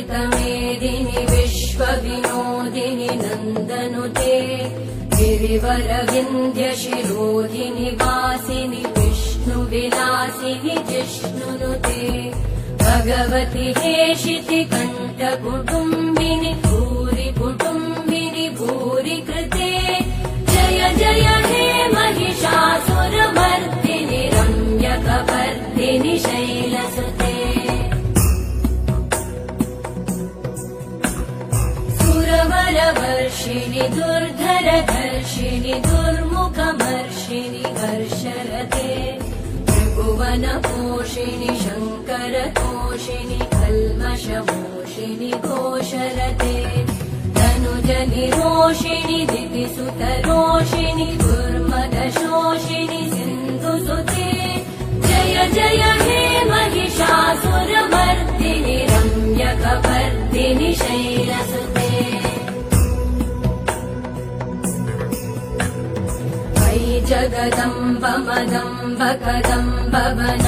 अमृतमेदिनि विश्वविनोदिनि नन्दनुते गिरिवरविन्ध्यशिरोधिनि वासिनि विष्णुविलासिनि जिष्णुनुते भगवति हेशिति कण्ठकुटुम्बिनि भूरि कुटुम्बिनि भूरि कृते जय जय हे महिषासुरमर्दिनि रम्यकपर्दिनि शैलसुते सुरवरवर्षिणि दुर्धरधर्षिणि दुर्मुखमर्षिणि हर्षरते त्रिभुवनपोषिणि शङ्करतोषिणि कल्मषमोषिणि घोषरते धनुजनिरोषिणि दितिसुतरोषिणि दुर्मदशोषिणि सिन्धुसुते जय जय हे महिषासुरमर्दिनि रम्यकपर्दिनि शैलसुते जगदम्ब मदम्ब कदम्ब वन